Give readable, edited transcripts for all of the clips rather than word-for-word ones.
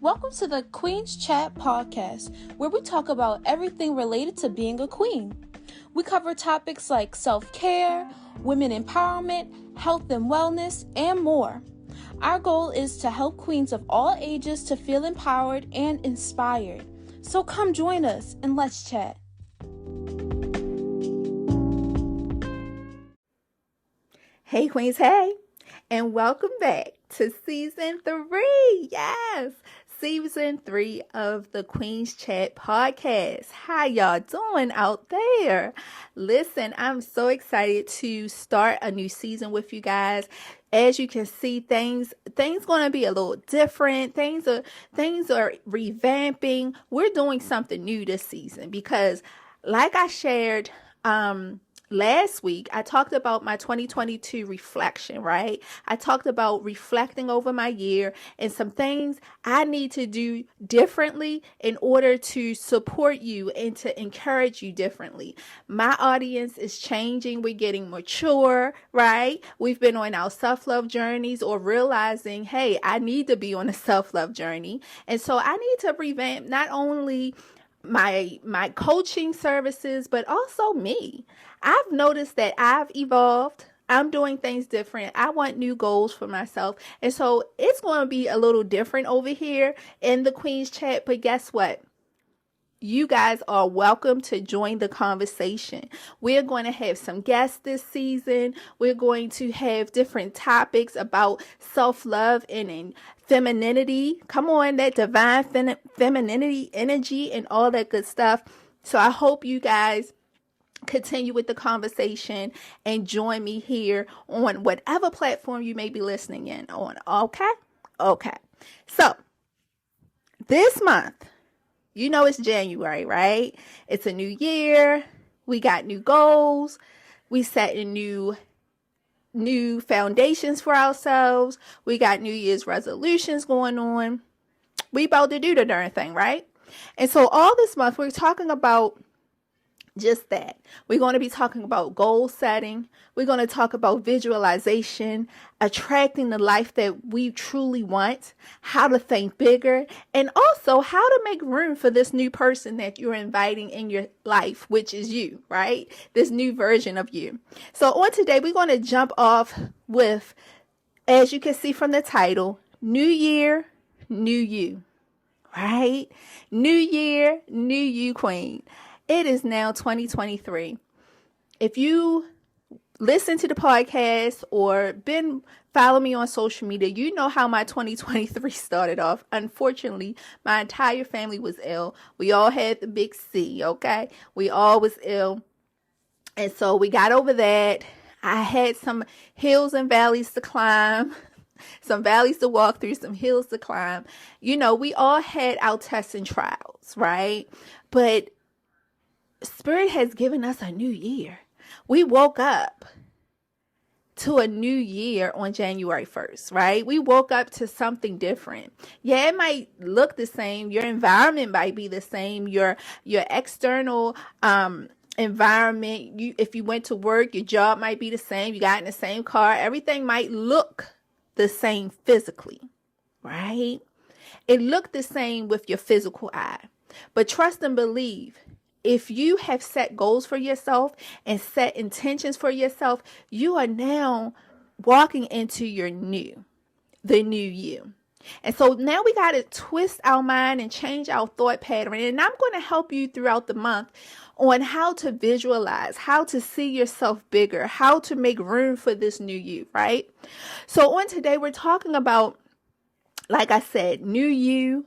Welcome to the Queen's Chat podcast, where we talk about everything related to being a queen. We cover topics like self-care, women empowerment, health and wellness, and more. Our goal is to help queens of all ages to feel empowered and inspired. So come join us and let's chat. Hey Queens, hey, and welcome back to Season 3. Yes, Season 3 of the Queen's Chat podcast. How y'all doing out there? Listen, I'm so excited to start a new season with you guys. As you can see, things going to be a little different. Things are revamping. We're doing something new this season because, like I shared, last week, I talked about my 2022 reflection, right? I talked about reflecting over my year and some things I need to do differently in order to support you and to encourage you differently. My audience is changing. We're getting mature, right? We've been on our self-love journeys or realizing, hey, I need to be on a self-love journey. And so I need to revamp not only my coaching services, but also me. I've noticed that I've evolved. I'm doing things different. I want new goals for myself. And so it's going to be a little different over here in the Queen's Chat. But guess what? You guys are welcome to join the conversation. We're going to have some guests this season. We're going to have different topics about self-love and femininity. Come on, that divine femininity energy and all that good stuff. So I hope you guys continue with the conversation and join me here on whatever platform you may be listening in on. Okay. So this month, you know it's January, right? It's a new year. We got new goals. We set in new foundations for ourselves. We got New Year's resolutions going on. We about to do the darn thing, right? And so all this month, we're talking about just that. We're going to be talking about goal setting. We're going to talk about visualization, attracting the life that we truly want, how to think bigger, and also how to make room for this new person that you're inviting in your life, which is you, right? This new version of you. So on today, we're going to jump off with, as you can see from the title, New Year, New You, right? New Year, New You, Queen. It is now 2023. If you listen to the podcast or been following me on social media, you know how my 2023 started off. Unfortunately, my entire family was ill. We all had the big C, okay? We all was ill. And so we got over that. I had some hills and valleys to climb. Some valleys to walk through, some hills to climb. You know, we all had our tests and trials, right? But Spirit has given us a new year. We woke up to a new year on January 1st, right? We woke up to something different. Yeah, it might look the same. Your environment might be the same. Your external environment, if you went to work, your job might be the same. You got in the same car. Everything might look the same physically, right? It looked the same with your physical eye. But trust and believe, if you have set goals for yourself and set intentions for yourself, you are now walking into the new you. And so now we got to twist our mind and change our thought pattern. And I'm going to help you throughout the month on how to visualize, how to see yourself bigger, how to make room for this new you, right? So on today, we're talking about, like I said, new you,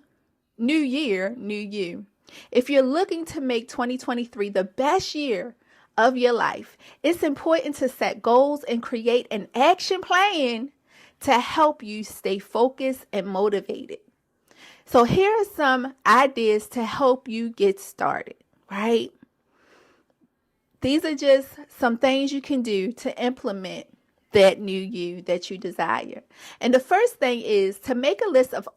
new year, new you. If you're looking to make 2023 the best year of your life, it's important to set goals and create an action plan to help you stay focused and motivated. So here are some ideas to help you get started, right? These are just some things you can do to implement that new you that you desire. And the first thing is to make a list of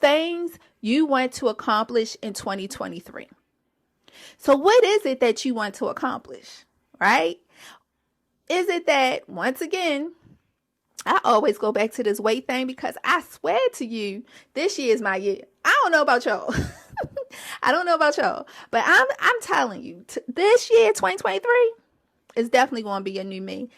things you want to accomplish in 2023. So what is it that you want to accomplish, right? Is it that, once again, I always go back to this weight thing because I swear to you, this year is my year. I don't know about y'all. I don't know about y'all, but I'm telling you, this year, 2023, is definitely going to be a new me.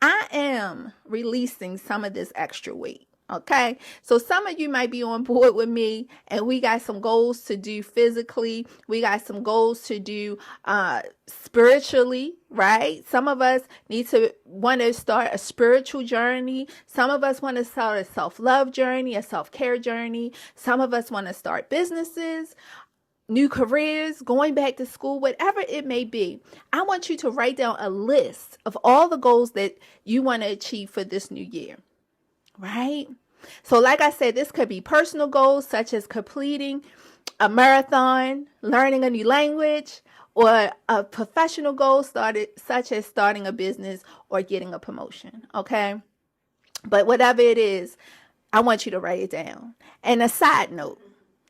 I am releasing some of this extra weight. Okay, so some of you might be on board with me, and we got some goals to do physically. We got some goals to do spiritually, right? Some of us want to start a spiritual journey. Some of us want to start a self-love journey, a self-care journey. Some of us want to start businesses, new careers, going back to school, whatever it may be. I want you to write down a list of all the goals that you want to achieve for this new year. Right? So like I said, this could be personal goals such as completing a marathon, learning a new language, or a professional goal such as starting a business or getting a promotion. Okay? But whatever it is, I want you to write it down. And a side note,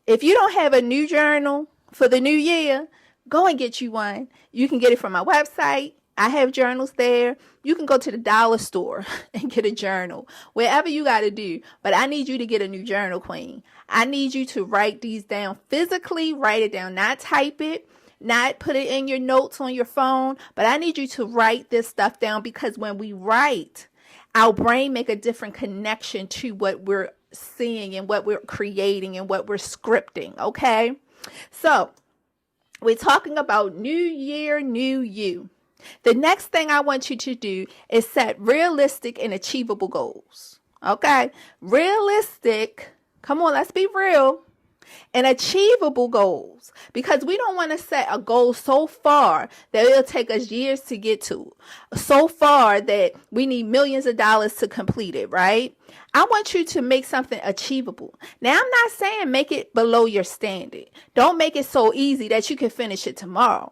if you don't have a new journal for the new year, go and get you one. You can get it from my website. I have journals there. You can go to the dollar store and get a journal, wherever you got to do. But I need you to get a new journal, Queen. I need you to write these down physically, write it down, not type it, not put it in your notes on your phone. But I need you to write this stuff down, because when we write, our brain make a different connection to what we're seeing and what we're creating and what we're scripting. Okay. So we're talking about new year, new you. The next thing I want you to do is set realistic and achievable goals. Okay? Realistic. Come on, let's be real. And achievable goals. Because we don't want to set a goal so far that it'll take us years to get to. So far that we need millions of dollars to complete it, right? I want you to make something achievable. Now, I'm not saying make it below your standard. Don't make it so easy that you can finish it tomorrow,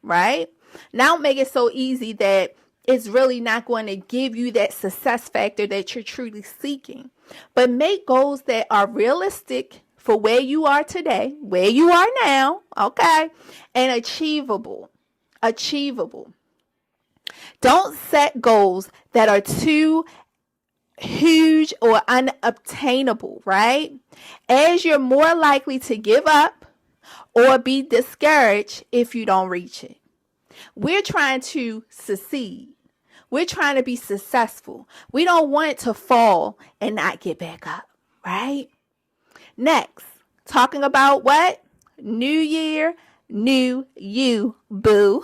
right? Now make it so easy that it's really not going to give you that success factor that you're truly seeking. But make goals that are realistic for where you are today, where you are now, okay? And achievable. Achievable. Don't set goals that are too huge or unobtainable, right? As you're more likely to give up or be discouraged if you don't reach it. We're trying to succeed. We're trying to be successful. We don't want to fall and not get back up, right? Next, talking about what? New year, new you, boo.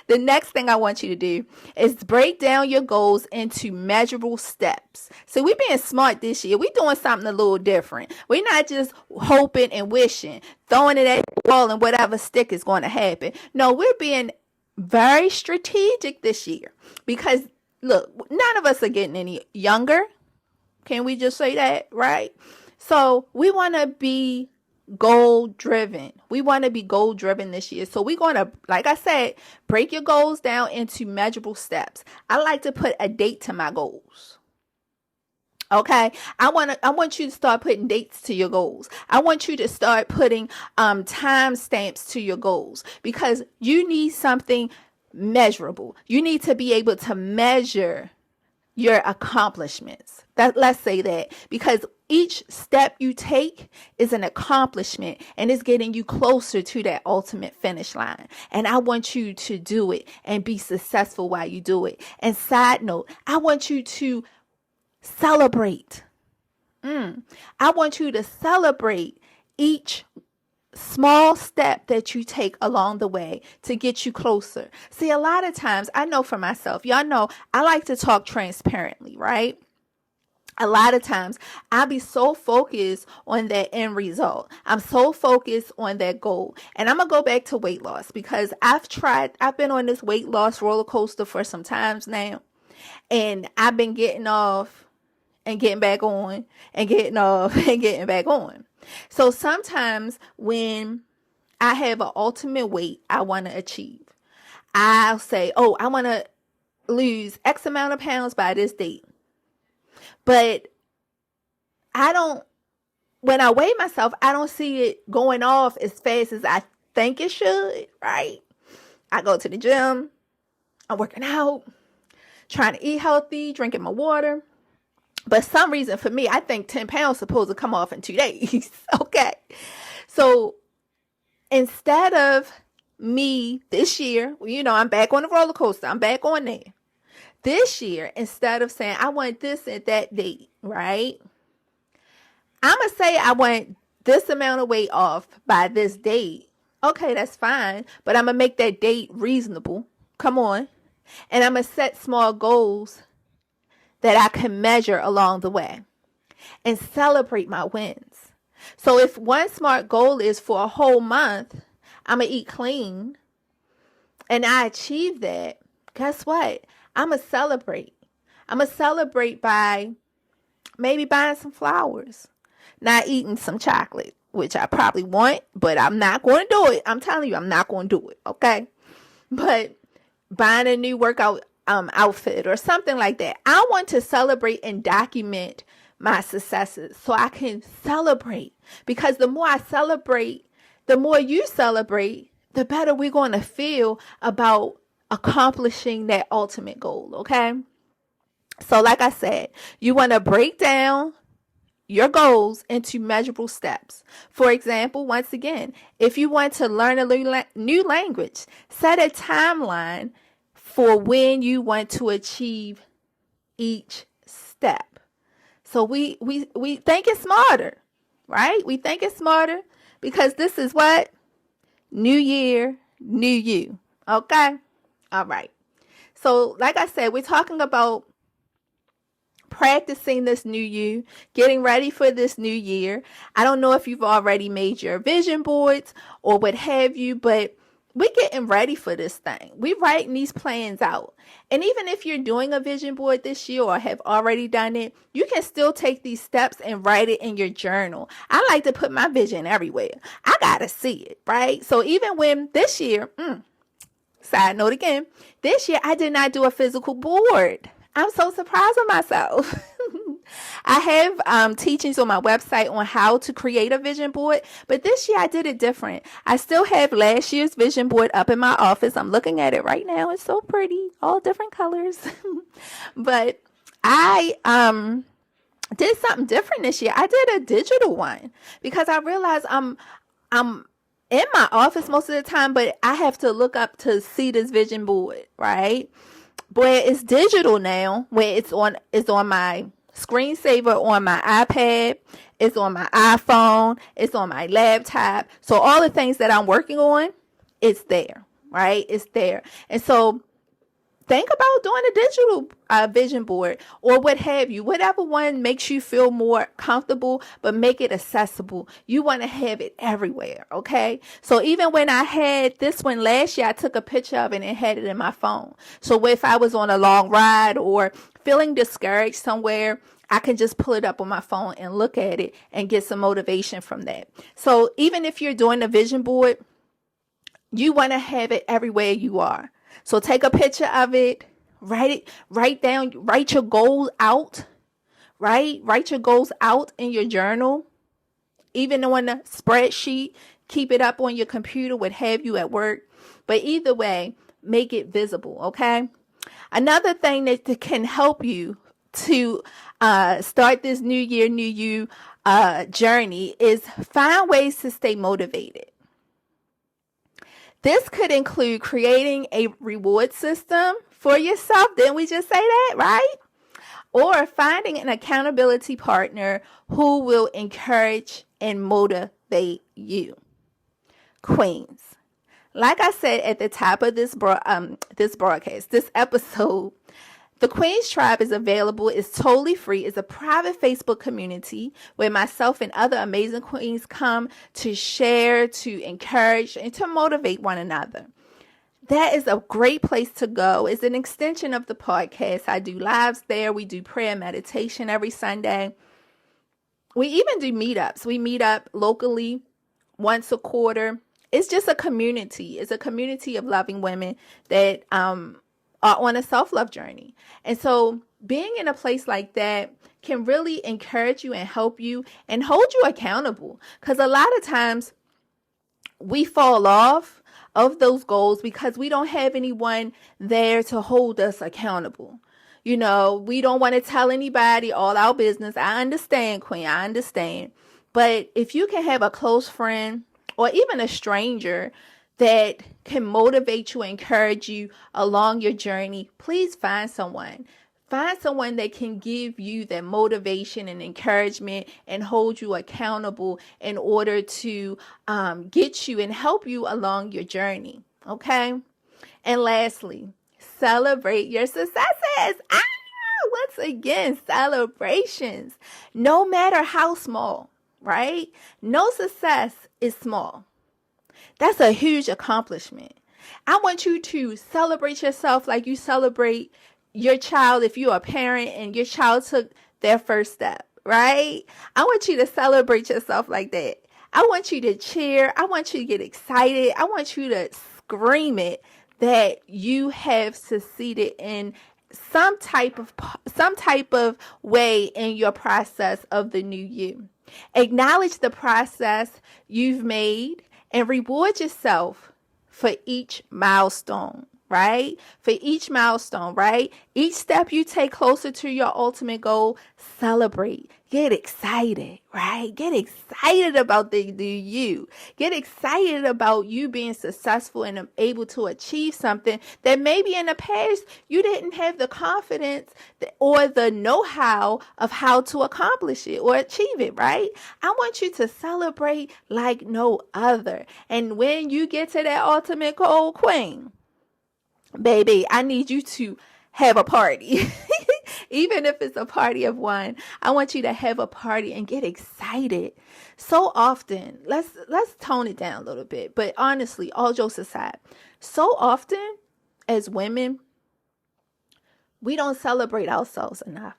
The next thing I want you to do is break down your goals into measurable steps. So we're being smart this year. We're doing something a little different. We're not just hoping and wishing, throwing it at the wall and whatever stick is going to happen. No, we're being very strategic this year, because look, none of us are getting any younger. Can we just say that, right? So we want to be goal driven. We want to be goal driven this year. So we're going to, like I said, break your goals down into measurable steps. I like to put a date to my goals. Okay. I want you to start putting dates to your goals. I want you to start putting time stamps to your goals, because you need something measurable. You need to be able to measure your accomplishments. Let's say that, because each step you take is an accomplishment and it's getting you closer to that ultimate finish line. And I want you to do it and be successful while you do it. And side note, I want you to celebrate. I want you to celebrate each small step that you take along the way to get you closer. See, a lot of times, I know for myself, y'all know I like to talk transparently, right? A lot of times I'll be so focused on that end result. I'm so focused on that goal. And I'm going to go back to weight loss, because I've been on this weight loss roller coaster for some times now. And I've been getting off and getting back on and getting off and getting back on. So sometimes when I have an ultimate weight I want to achieve, I'll say, oh, I want to lose X amount of pounds by this date. But when I weigh myself, I don't see it going off as fast as I think it should, right? I go to the gym, I'm working out, trying to eat healthy, drinking my water, But some reason for me, I think 10 pounds supposed to come off in 2 days. Okay. So instead of me this year, I'm back on the roller coaster. I'm back on there. This year, instead of saying I want this at that date, right? I'm going to say I want this amount of weight off by this date. Okay, that's fine. But I'm going to make that date reasonable. Come on. And I'm going to set small goals that I can measure along the way and celebrate my wins. So if one smart goal is for a whole month, I'm going to eat clean and I achieve that, guess what? I'm going to celebrate. I'm going to celebrate by maybe buying some flowers, not eating some chocolate, which I probably want, but I'm not going to do it. I'm telling you, I'm not going to do it. Okay. But buying a new workout outfit or something like that. I want to celebrate and document my successes so I can celebrate, because the more I celebrate, the more you celebrate, the better we're going to feel about accomplishing that ultimate goal. Okay. So like I said, you want to break down your goals into measurable steps. For example, once again, if you want to learn a new language, set a timeline for when you want to achieve each step. So we think it's smarter, right? We think it's smarter because this is what? New year, new you. Okay? All right. So like I said, we're talking about practicing this new you, getting ready for this new year. I don't know if you've already made your vision boards or what have you, but we're getting ready for this thing. We're writing these plans out. And even if you're doing a vision board this year or have already done it, you can still take these steps and write it in your journal. I like to put my vision everywhere. I got to see it, right? So even when this year, side note again, this year I did not do a physical board. I'm so surprised with myself. I have teachings on my website on how to create a vision board, but this year I did it different. I still have last year's vision board up in my office. I'm looking at it right now. It's so pretty, all different colors. But I did something different this year. I did a digital one because I realized I'm in my office most of the time, but I have to look up to see this vision board, right? But it's digital now, where it's on my screensaver on my iPad, it's on my iPhone, it's on my laptop. So all the things that I'm working on, it's there, right? It's there. And so think about doing a digital vision board or what have you, whatever one makes you feel more comfortable, but make it accessible. You want to have it everywhere. Okay. So even when I had this one last year, I took a picture of it and had it in my phone. So if I was on a long ride or feeling discouraged somewhere, I can just pull it up on my phone and look at it and get some motivation from that. So even if you're doing a vision board, you want to have it everywhere you are. So take a picture of it, write your goals out, right? Write your goals out in your journal, even on a spreadsheet, keep it up on your computer, what have you at work. But either way, make it visible, okay? Another thing that can help you to start this new year, new you journey is find ways to stay motivated. This could include creating a reward system for yourself. Didn't we just say that, right? Or finding an accountability partner who will encourage and motivate you. Queens, like I said at the top of this broadcast, this episode, the Queens Tribe is available. It's totally free. It's a private Facebook community where myself and other amazing queens come to share, to encourage, and to motivate one another. That is a great place to go. It's an extension of the podcast. I do lives there. We do prayer and meditation every Sunday. We even do meetups. We meet up locally once a quarter. It's just a community. It's a community of loving women that are on a self-love journey. And so being in a place like that can really encourage you and help you and hold you accountable. Because a lot of times we fall off of those goals because we don't have anyone there to hold us accountable. We don't want to tell anybody all our business. I understand, Queen. I understand. But if you can have a close friend or even a stranger that can motivate you, encourage you along your journey, please find someone. Find someone that can give you that motivation and encouragement and hold you accountable in order to get you and help you along your journey. Okay? And lastly, celebrate your successes. Once again, celebrations. No matter how small, right? No success is small. That's a huge accomplishment. I want you to celebrate yourself like you celebrate your child if you're a parent and your child took their first step, right? I want you to celebrate yourself like that. I want you to cheer. I want you to get excited. I want you to scream it that you have succeeded in some type of way in your process of the new you. Acknowledge the process you've made and reward yourself for each milestone, right? For each milestone, right? Each step you take closer to your ultimate goal, celebrate. Get excited, right? Get excited about the you. Get excited about you being successful and able to achieve something that maybe in the past you didn't have the confidence or the know-how of how to accomplish it or achieve it, right? I want you to celebrate like no other. And when you get to that ultimate goal, Queen, baby, I need you to have a party. Even if it's a party of one, I want you to have a party and get excited. So often, let's tone it down a little bit. But honestly, all jokes aside, so often as women, we don't celebrate ourselves enough.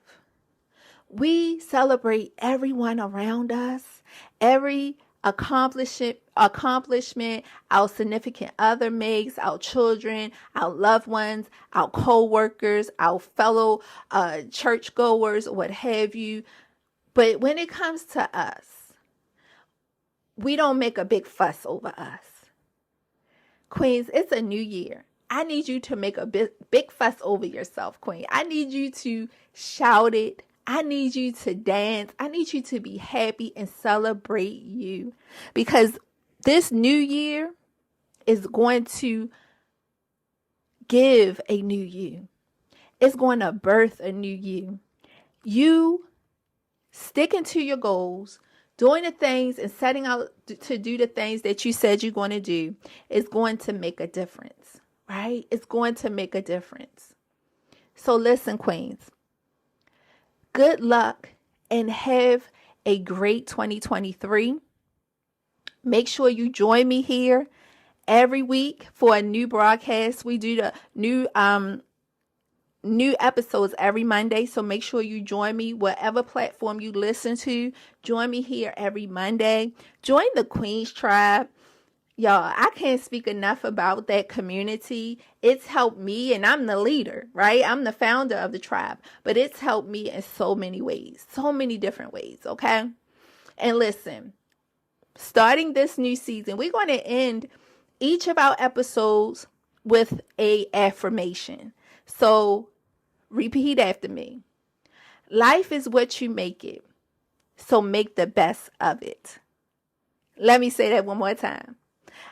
We celebrate everyone around us, every accomplishment our significant other makes, our children, our loved ones, our co-workers, our fellow churchgoers, what have you. But when it comes to us, we don't make a big fuss over us. Queens, it's a new year. I need you to make a big fuss over yourself, Queen. I need you to shout it. I need you to dance. I need you to be happy and celebrate you, because this new year is going to give a new you. It's going to birth a new you. You sticking to your goals, doing the things and setting out to do the things that you said you're going to do is going to make a difference, right? It's going to make a difference. So listen, Queens. Good luck and have a great 2023. Make sure you join me here every week for a new broadcast. We do the new episodes every Monday. So make sure you join me whatever platform you listen to. Join me here every Monday. Join the Queens Tribe. Y'all, I can't speak enough about that community. It's helped me, and I'm the leader, right? I'm the founder of the tribe, but it's helped me in so many ways, so many different ways, okay? And listen, starting this new season, we're going to end each of our episodes with an affirmation. So repeat after me. Life is what you make it, so make the best of it. Let me say that one more time.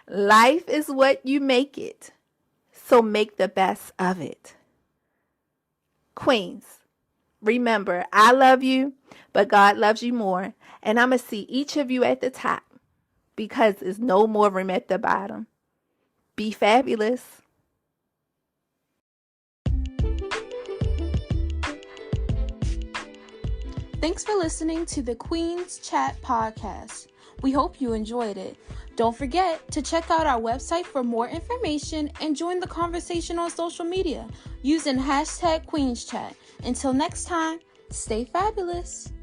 Life is what you make it, so make the best of it. Queens, remember, I love you, but God loves you more. And I'm going to see each of you at the top, because there's no more room at the bottom. Be fabulous. Thanks for listening to the Queen's Chat podcast. We hope you enjoyed it. Don't forget to check out our website for more information and join the conversation on social media using #QueensChat. Until next time, stay fabulous.